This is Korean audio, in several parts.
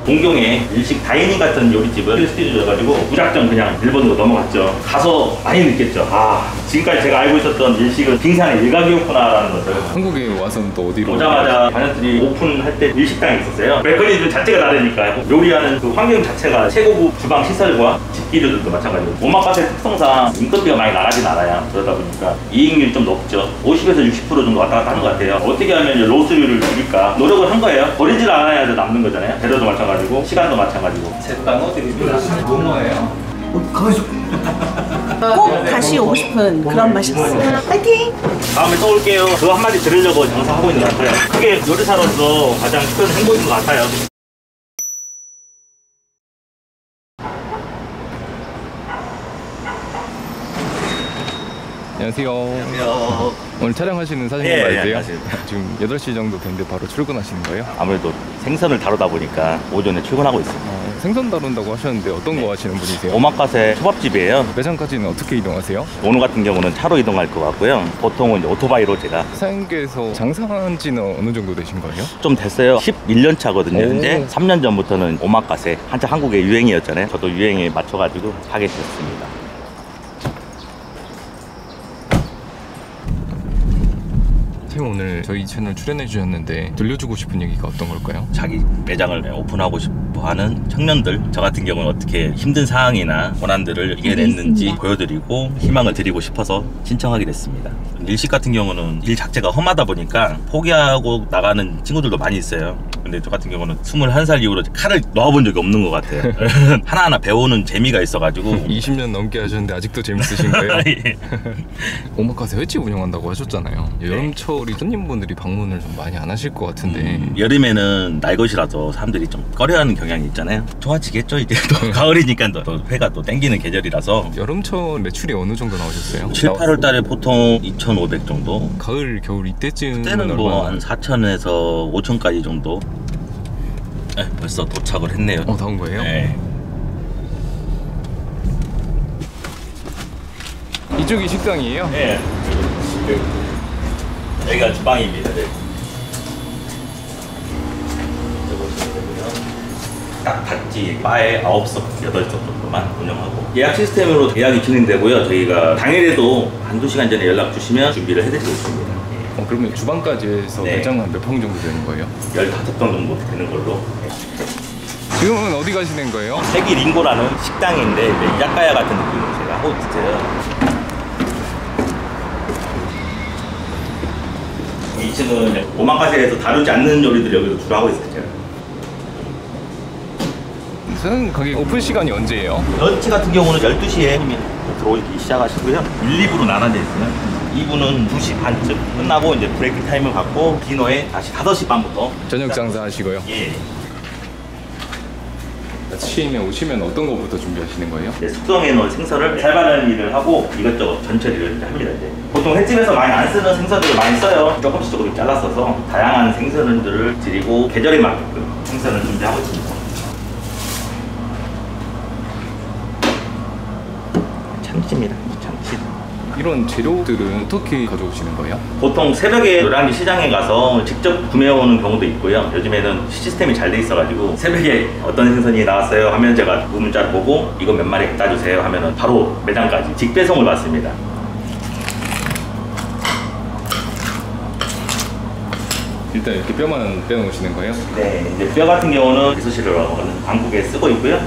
동경에 일식 다이닝 같은 요리집을 스튜디오여가지고 무작정 그냥 일본으로 넘어갔죠. 가서 많이 느꼈죠. 아, 지금까지 제가 알고 있었던 일식은 빙산의 일각이었구나라는 것을. 한국에 와서는 또 어디로? 오자마자 자녀들이 오픈할 때 일식당이 있었어요. 메커니즘 자체가 다르니까 요리하는 그 환경 자체가 최고급 주방 시설과 집기류들도 마찬가지고 오마카세 특성상 인건비가 많이 나가진 않아요. 그러다 보니까 이익률이 좀 높죠. 50에서 60% 정도 왔다 갔다 하는 것 같아요. 어떻게 하면 이제 로스류를 줄일까 노력을 한 거예요. 버리질 않아야 남는 거잖아요. 재료도 마찬가지고 시간도 마찬가지고. 제빵어 드립니다. 뭐뭐예요? 가만있어. 꼭 다시 오고 싶은 그런 맛이었어요. 파이팅! 다음에 또 올게요. 그거 한마디 들으려고 장사하고 있는 것 같아요. 그게 요리사로서 가장 큰 행복인 것 같아요. 안녕하세요. 안녕하세요. 오늘 촬영하시는 사장님 예, 맞으세요? 안녕하세요. 지금 8시 정도 됐는데 바로 출근하시는 거예요? 아무래도 생선을 다루다 보니까 오전에 출근하고 있습니다. 생선 다룬다고 하셨는데 어떤 거 하시는 분이세요? 오마카세 초밥집이에요. 매장까지는 어떻게 이동하세요? 오늘 같은 경우는 차로 이동할 것 같고요. 보통은 이제 오토바이로 제가 사장님께서 장사한 지는 어느 정도 되신 거예요? 좀 됐어요. 11년 차거든요. 오. 현재 3년 전부터는 오마카세 한참 한국의 유행이었잖아요. 저도 유행에 맞춰가지고 하게 됐습니다. 선생님 오늘 저희 채널 출연해 주셨는데 들려주고 싶은 얘기가 어떤 걸까요? 자기 매장을 오픈하고 싶어하는 청년들, 저 같은 경우는 어떻게 힘든 상황이나 고난들을 이겨냈는지 보여드리고 희망을 드리고 싶어서 신청하게 됐습니다. 일식 같은 경우는 일 자체가 험하다 보니까 포기하고 나가는 친구들도 많이 있어요. 근데 저 같은 경우는 21살 이후로 칼을 넣어본 적이 없는 것 같아요. 하나하나 배우는 재미가 있어가지고 20년 넘게 하셨는데 아직도 재밌으신 거예요? 예. 오마카세 횟집 운영한다고 하셨잖아요. 여름철이 손님분들이 방문을 좀 많이 안 하실 것 같은데 여름에는 날것이라서 사람들이 좀 꺼려하는 경향이 있잖아요. 좋아지겠죠 이제 또 가을이니까 또 회가 또 땡기는 계절이라서. 여름철 매출이 어느 정도 나오셨어요? 7, 8월 달에 보통 2,500 정도. 가을, 겨울 이때쯤은 그때는 뭐 한 4,000에서 5,000까지 정도. 네, 벌써 도착을 했네요. 다 온 거예요? 네. 이쪽이 식당이에요? 네. 여기가 주방입니다. 네. 딱 닫지 바에 9석, 8석 정도만 운영하고 예약 시스템으로 예약이 진행되고요. 저희가 당일에도 한두 시간 전에 연락 주시면 준비를 해드리고 있습니다. 그러면 주방까지 해서 네. 매장 한 몇 평 정도 되는 거예요? 15평 정도 되는 걸로. 지금은 어디 가시는 거예요? 세기 링고라는 식당인데 이제 야카야 같은 느낌으로 제가 하고 있어요. 2층은 오마카세에서 다루지 않는 요리들 여기서 주로 하고 있어요. 제가. 저는 가게 오픈 시간이 언제예요? 런치 같은 경우는 12시에 들어오기 시작하시고요. 1, 2부로 나눠져 있어요. 2부는 2시 반쯤 끝나고 이제 브레이크 타임을 갖고 디너에 다시 5시 반부터 저녁 장사 하시고요. 예. 아침에 오시면 어떤 거부터 준비하시는 거예요? 이제 숙성해 놓은 생선을 삶아내는 일을 하고 이것저것 전처리를 이제 합니다. 이제 보통 횟집에서 많이 안 쓰는 생선들을 많이 써요. 조금씩 잘라서서 다양한 생선들을 드리고 계절에 맞게끔 생선을 준비하고 있습니다. 참치입니다. 참치. 이런 재료들은 어떻게 가져오시는 거예요? 보통 새벽에 노량진 시장에 가서 직접 구매해오는 경우도 있고요. 요즘에는 시스템이 잘 돼 있어가지고 새벽에 어떤 생선이 나왔어요 하면 제가 그 문자를 보고 이거 몇 마리 갖다 주세요 하면은 바로 매장까지 직배송을 받습니다. 일단 이렇게 뼈만 빼놓으시는 거예요? 네, 이제 뼈 같은 경우는 미소시루라고 하는 한국에 쓰고 있고요.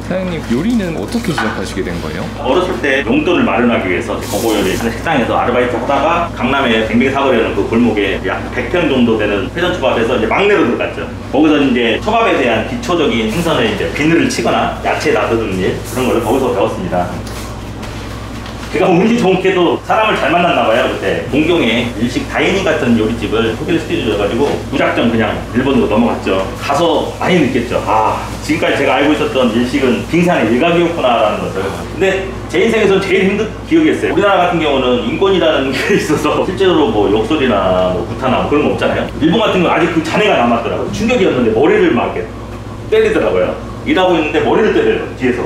사장님 요리는 어떻게 시작하시게 된 거예요? 어렸을 때 용돈을 마련하기 위해서 거고 요리 하는 식당에서 아르바이트 하다가 강남에 뱅뱅사거리라는 그 골목에 약 100평 정도 되는 회전초밥에서 이제 막내로 들어갔죠. 거기서 이제 초밥에 대한 기초적인 생선을 이제 비늘을 치거나 야채에 놔두는 일 그런 걸 거기서 배웠습니다. 제가 운이 좋게도 사람을 잘 만났나 봐요. 그때 동경에 일식 다이닝 같은 요리집을 호텔 스튜디오여가지고 무작정 그냥 일본으로 넘어갔죠. 가서 많이 느꼈죠. 아, 지금까지 제가 알고 있었던 일식은 빙산의 일각이었구나라는 것을. 근데 제 인생에서는 제일 힘든 기억이었어요. 우리나라 같은 경우는 인권이라는 게 있어서 실제로 뭐 욕설이나 뭐 구타나 뭐 그런 거 없잖아요. 일본 같은 경우는 아직 그 잔해가 남았더라고요. 충격이었는데 머리를 막 이렇게 때리더라고요. 일하고 있는데 머리를 때려요, 뒤에서.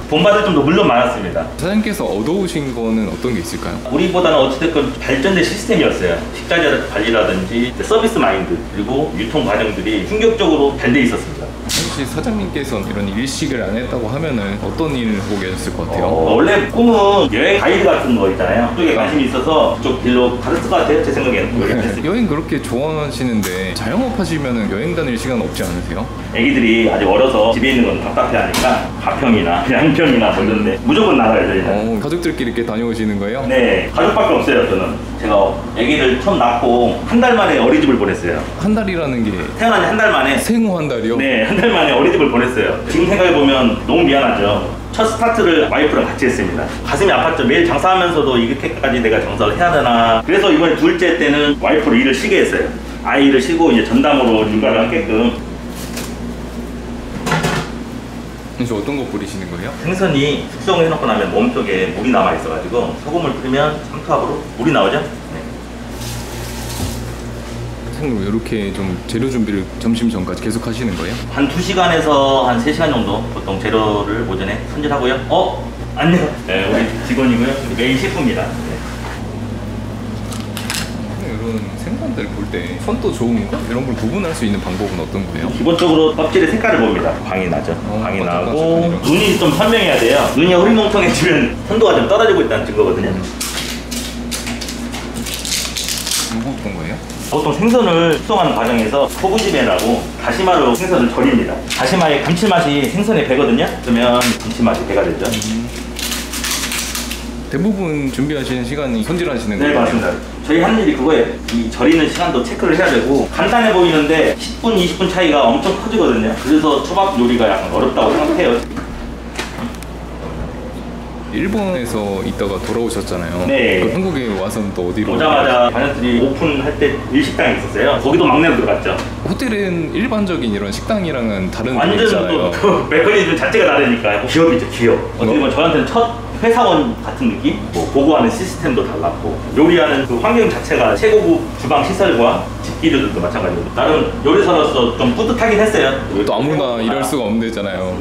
본받을 점도 물론 많았습니다. 사장님께서 얻어오신 거는 어떤 게 있을까요? 우리보다는 어찌됐건 발전된 시스템이었어요. 식자재 관리라든지 서비스 마인드 그리고 유통 과정들이 충격적으로 잘 돼 있었습니다. 혹시 사장님께서는 이런 일식을 안 했다고 하면은 어떤 일을 하고 계셨을 것 같아요? 원래 꿈은 여행 가이드 같은 거 있잖아요. 그쪽에 관심이 있어서 그쪽 길로 갔을 것 같아요. 제 생각에는. 여행 그렇게 좋아하시는데 자영업 하시면은 여행 다닐 시간 없지 않으세요? 애기들이 아직 어려서 집에 있는 건 답답해 하니까 가평이나 양평이나 뭐 이런데 무조건 나가요 저희는. 가족들끼리 이렇게 다녀오시는 거예요? 네, 가족밖에 없어요 저는. 제가 애기를 처음 낳고 한 달 만에 어린이집을 보냈어요. 한 달이라는 게 태어난 지 한 달 만에. 생후 한 달이요? 네, 한 달 만에 어린이집을 보냈어요. 지금 생각해보면 너무 미안하죠. 첫 스타트를 와이프랑 같이 했습니다. 가슴이 아팠죠. 매일 장사하면서도 이렇게까지 내가 장사를 해야 되나. 그래서 이번에 둘째 때는 와이프로 일을 쉬게 했어요. 아이를 쉬고 이제 전담으로 육아를 하게끔. 그래서 어떤 거 뿌리시는 거예요? 생선이 숙성을 해놓고 나면 몸속에 물이 남아있어가지고 소금을 뿌리면 삼투압으로 물이 나오죠. 네. 사장님 이렇게 좀 재료 준비를 점심 전까지 계속 하시는 거예요? 한 2시간에서 한 3시간 정도 보통 재료를 오전에 손질하고요. 안녕. 네, 우리 직원이고요. 메인 셰프입니다. 네. 이런 생선들 볼 때 손도 좋은 거? 이런 걸 구분할 수 있는 방법은 어떤 거예요? 기본적으로 껍질의 색깔을 봅니다. 광이 나죠. 광이 나고 눈이 좀 선명해야 돼요. 눈이 흐리멍텅해지면 선도가 좀 떨어지고 있다는 증거거든요. 이거 어떤 거예요? 보통 생선을 숙성하는 과정에서 소부지배라고 다시마로 생선을 절입니다. 다시마의 감칠맛이 생선에 배거든요. 그러면 감칠맛이 배가 되죠. 대부분 준비하시는 시간이 손질하시는 네, 거예요? 맞습니다. 저희 하는 일이 그거예요. 이 절이는 시간도 체크를 해야 되고 간단해 보이는데 10분, 20분 차이가 엄청 커지거든요. 그래서 초밥 요리가 약간 어렵다고 생각해요. 일본에서 있다가 돌아오셨잖아요. 네. 그 한국에 와서는 또 어디로? 오자마자 가족들이 오픈할 때 일식당이 있었어요. 거기도 막내로 들어갔죠. 호텔은 일반적인 이런 식당이랑은 다른 완전 분위기잖아요. 또 메커니즘 자체가 다르니까 기업이죠, 기업. 어떻게 보면 저한테는 첫 회사원 같은 느낌? 뭐 보고하는 시스템도 달랐고 요리하는 그 환경 자체가 최고급 주방 시설과 집기류들도 마찬가지고 나름 요리사로서 좀 뿌듯하긴 했어요. 또 아무나 일할 수가 없는 데잖아요.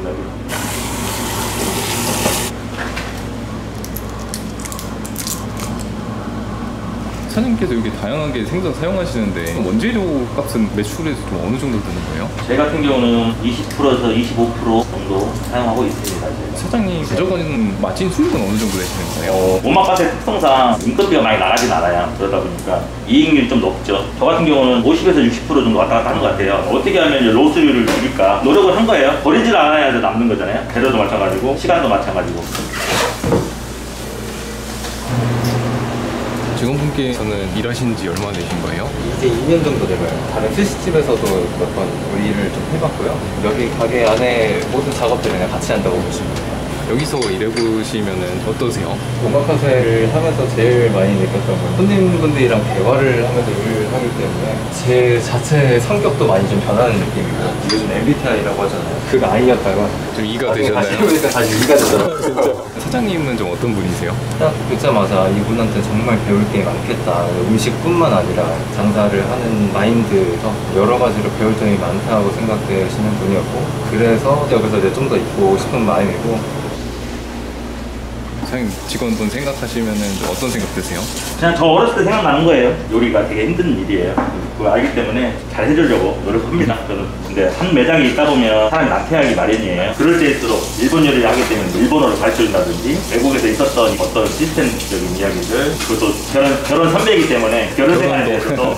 사장님께서 이렇게 다양하게 생선 사용하시는데 원재료 값은 매출에서 좀 어느 정도 드는 거예요? 제 같은 경우는 20%에서 25% 정도 사용하고 있습니다. 사장님 가져가는 마진 수익은 어느 정도 되시는 거예요? 몸맛밭의 특성상 인건비가 많이 나가진 않아요. 그러다 보니까 이익률이 좀 높죠. 저 같은 경우는 50에서 60% 정도 왔다 갔다 하는 것 같아요. 어떻게 하면 이제 로스율을 줄일까 노력을 한 거예요. 버리질 않아야 남는 거잖아요. 재료도 마찬가지고 시간도 마찬가지고. 직원분께서는 일하신 지 얼마나 되신 거예요? 이제 2년 정도 돼가요. 다른 스시집에서도 몇 번 요리를 좀 해봤고요. 여기 가게 안에 모든 작업들을 그냥 같이 한다고 보시면 돼요. 여기서 일해보시면은 어떠세요? 오마카세를 하면서 제일 많이 느꼈던 건 손님분들이랑 대화를 하면서 일을 하기 때문에 제 자체의 성격도 많이 좀 변하는 느낌이고 요즘 MBTI라고 하잖아요. 그 I였다가 좀 E가 다시 되셨나요? 해보니까 다시 E가 되더라고요. 사장님은 좀 어떤 분이세요? 딱 듣자마자 이분한테 정말 배울 게 많겠다. 음식뿐만 아니라 장사를 하는 마인드에서 여러 가지로 배울 점이 많다고 생각되시는 분이었고 그래서 여기서 이제 좀 더 있고 싶은 마음이고 사장님 직원분 생각하시면은 좀 어떤 생각 드세요? 그냥 저 어렸을 때 생각나는 거예요. 요리가 되게 힘든 일이에요. 그걸 알기 때문에 잘 해주려고 노력합니다. 저는 근데 한 매장에 있다 보면 사람이 나태하기 마련이에요. 그럴 때일수록 일본 요리를 하기 때문에 일본어를 가르쳐준다든지 외국에서 있었던 어떤 시스템적인 이야기들 그것도 결혼 선배이기 때문에 결혼 생활에 대해서도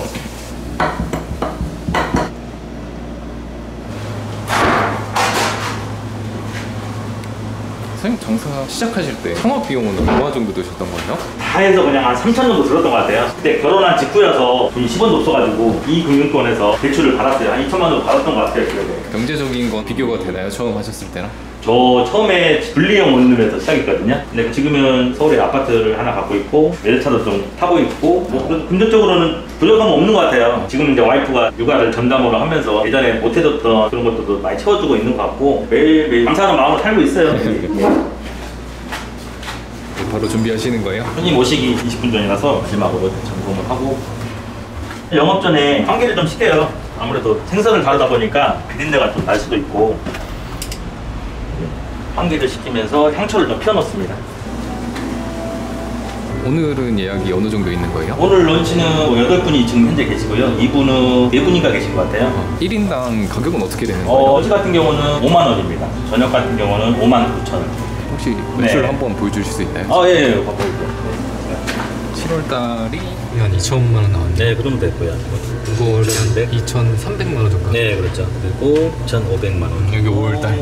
사장님 장사 시작하실 때 창업 비용은 얼마 정도 드셨던 거예요? 다 해서 그냥 한 3천 정도 들었던 것 같아요. 그때 결혼한 직후여서 돈이 10원도 없어가지고 이 금융권에서 대출을 받았어요. 한 2천만 원 받았던 것 같아요. 기억에. 경제적인 건 비교가 되나요? 처음 하셨을 때랑? 저 처음에 분리형 원룸에서 시작했거든요. 근데 지금은 서울에 아파트를 하나 갖고 있고 외제차도 좀 타고 있고 뭐 금전적으로는 부족함은 없는 것 같아요. 지금 이제 와이프가 육아를 전담으로 하면서 예전에 못 해줬던 그런 것들도 많이 채워주고 있는 것 같고 매일매일 감사하는 마음으로 살고 있어요. 바로 준비하시는 거예요? 손님 오시기 20분 전이라서 마지막으로 점검을 하고 영업 전에 환기를 좀 시켜요. 아무래도 생선을 다루다 보니까 비린내가 좀 날 수도 있고 환기를 시키면서 향초를 좀 피워놓습니다. 오늘은 예약이 어느 정도 있는 거예요? 오늘 런치는 8분이 지금 현재 계시고요. 2분은 4분인가 계신 것 같아요. 1인당 가격은 어떻게 되는 거예요? 런치 같은 경우는 5만 원입니다. 저녁 같은 경우는 5만 9천 원. 혹시 매출 네. 한번 보여주실 수 있나요? 예, 바꿔볼게요. 7월달이 한 2천만 원 나왔는데 네, 그 정도 됐고요. 이거를 한데 2,300만 원 정도. 네, 그렇죠. 그리고 2,500만 원. 여기 5월달.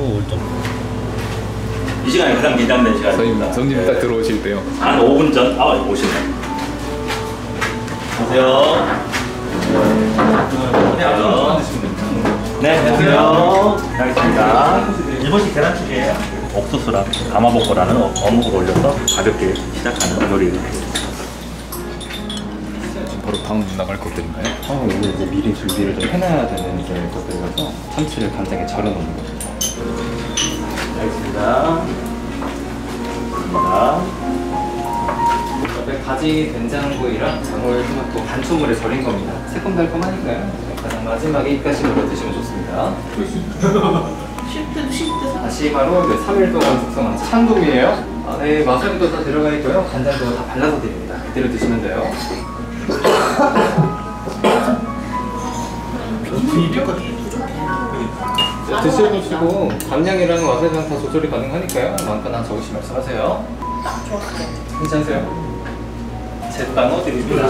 이 시간이 가장 긴장된 시간입니다. 손님 딱 들어오실 때요. 한 5분 전, 오시네. 안녕하세요. 네, 안녕하세요. 알겠습니다. 일본식 계란찜이에요. 옥수수랑 가마복고라는 어묵을 올려서 가볍게 시작하는 요리를 바로 다음 나갈 것들인가요? 이거 이제 미리 준비를 좀 해놔야 되는 이제 것들이라서 참치를 간장에 절여 놓는 겁니다. 알겠습니다. 옆에 가지 된장구이랑 장울 토마토 반초물에 절인 겁니다. 새콤달콤하니까요. 가장 마지막에 입가심으로 드시면 좋습니다. 다시 바로 3일 동안 숙성한 참돔이에요. 안에 마사리도 다 들어가 있고요. 간장도 다 발라서 드립니다. 그대로 드시면 돼요. 드셔보시고 감량이랑 와사비랑 다 조절이 가능하니까요. 마음껏 한 적으시 말씀하세요. 괜찮으세요? 제빵어 드립니다.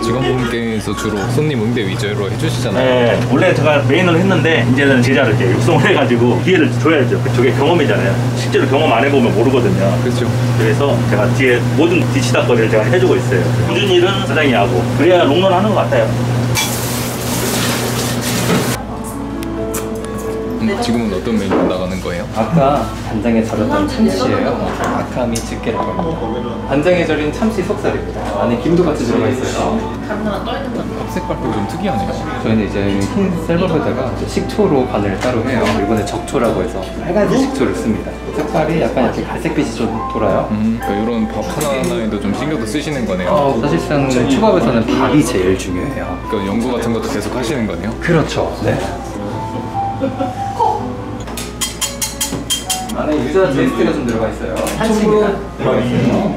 직원분께서 주로 손님 응대 위주로 해주시잖아요. 네, 원래 제가 메인으로 했는데 이제는 제자를 이제 육성을 해가지고 기회를 줘야죠. 그게 경험이잖아요. 실제로 경험 안 해보면 모르거든요. 그렇죠. 그래서 제가 뒤에 모든 뒤치다거리를 제가 해주고 있어요. 꾸준히 일은 사장이 하고 그래야 롱런 하는 것 같아요. 지금은 어떤 메뉴 나가는 거예요? 아까 간장에 절였던 참치예요. 아카미 집게라고 합니다. 간장에 절인 참치 속살입니다. 안에 김도 같이 들어가 있어요. 색깔도 좀 특이하네요. 저희는 이제 흰 셀밥에다가 식초로 간을 따로 해요. 이번에 적초라고 해서 빨간색 식초를 씁니다. 색깔이 약간 이렇게 갈색빛이 좀 돌아요. 그러니까 이런 밥 하나하나에도 좀 신경도 쓰시는 거네요. 사실상 초밥에서는 밥이 제일 중요해요. 그러니까 연구 같은 것도 계속 하시는 거네요. 그렇죠. 네. 안에 유자 제스트가 좀 들어가 있어요. 한식입니다. 들어가 있어요.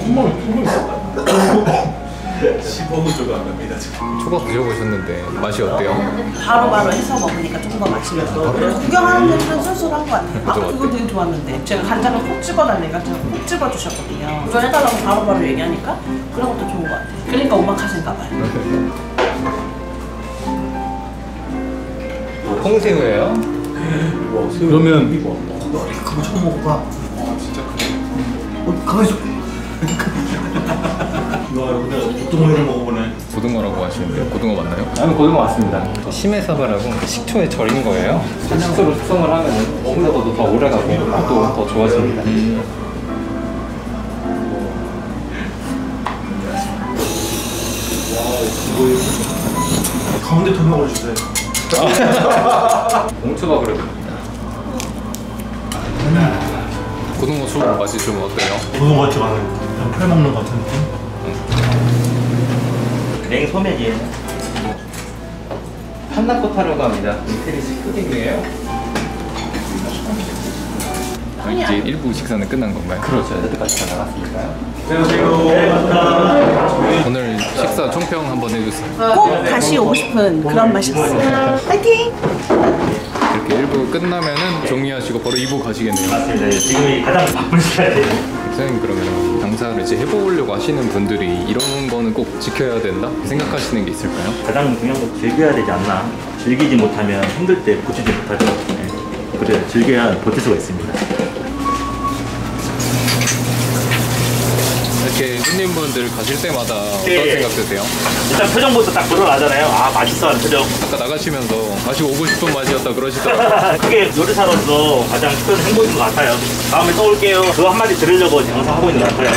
초밥 드셔보셨는데 맛이 어때요? 바로바로 해서 먹으니까 조금 더 맛있어요. 그래서 구경하는 데는 쏠쏠한 것 같아요. 아까 그거 되게 좋았는데 제가 간장을 콕 집어달래니까 제가 콕 집어주셨거든요. 그거 해달라고 바로바로 얘기하니까 그런 것도 좋은 것 같아요. 그러니까 오마카세인가 봐요. 홍새우예요. 그러면 그거 처음 먹어봐. 진짜 크네. 가만있어. 와, 근데 고등어회를 먹어보네. 고등어라고 하시는데 고등어 맞나요? 아니 고등어 맞습니다. 심해사바라고 식초에 절인 거예요. 식초로 숙성을 하면 먹는다고도 더 오래가고 맛도 더 좋아집니다. 가운데 더 먹어주세요. 몽초밥으로 드립니다. 고등어 술 맛이 좀 어때요? 고등어 같지 않아요. 그냥 풀 먹는 것 같은 느낌? 냉소면이에요. 판나코타라고 합니다. 이태리식 푸딩이에요. 이제 일부 식사는 끝난 건가요? 그렇죠. 여태까지 다 나갔으니까요. 안녕하세요. 오늘 식사 총평 한번 해주세요. 꼭 다시 오고 싶은 그런 맛이었어요. 파이팅! 이렇게 1부 끝나면은 정리하시고 바로 2부 가시겠네요. 맞습니다. 지금이 가장 바쁜 시간이에요. 선생님 그러면 장사를 이제 해보려고 하시는 분들이 이런 거는 꼭 지켜야 된다 생각하시는 게 있을까요? 가장 중요한 건 즐겨야 되지 않나. 즐기지 못하면 힘들 때 버티지 못하죠. 네. 그래 즐겨야 버틸 수가 있습니다. 이렇게 손님분들 가실 때마다 어떤 네. 생각 드세요? 일단 표정부터 딱 드러나잖아요. 아 맛있어 하는 표정. 아까 나가시면서 다시 오고 싶은 맛이었다 그러시더라고요. 그게 요리사로서 가장 큰 행복인 것 같아요. 다음에 또 올게요. 그거 한마디 들으려고 장사하고 있는 것 같아요.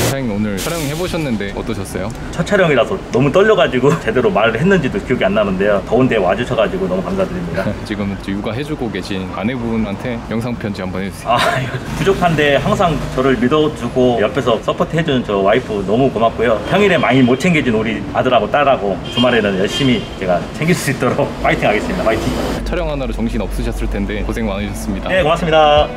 사장님 오늘 촬영해보니까 해보셨는데 어떠셨어요? 첫 촬영이라서 너무 떨려가지고 제대로 말을 했는지도 기억이 안 나는데요. 더운데 와주셔가지고 너무 감사드립니다. 지금 육아해주고 계신 아내분한테 영상 편지 한번 해주세요. 아, 부족한데 항상 저를 믿어주고 옆에서 서포트 해주는 저 와이프 너무 고맙고요. 평일에 많이 못 챙겨준 우리 아들하고 딸하고 주말에는 열심히 제가 챙길 수 있도록 파이팅 하겠습니다. 파이팅. 촬영 하느라 정신 없으셨을 텐데 고생 많으셨습니다. 네, 고맙습니다.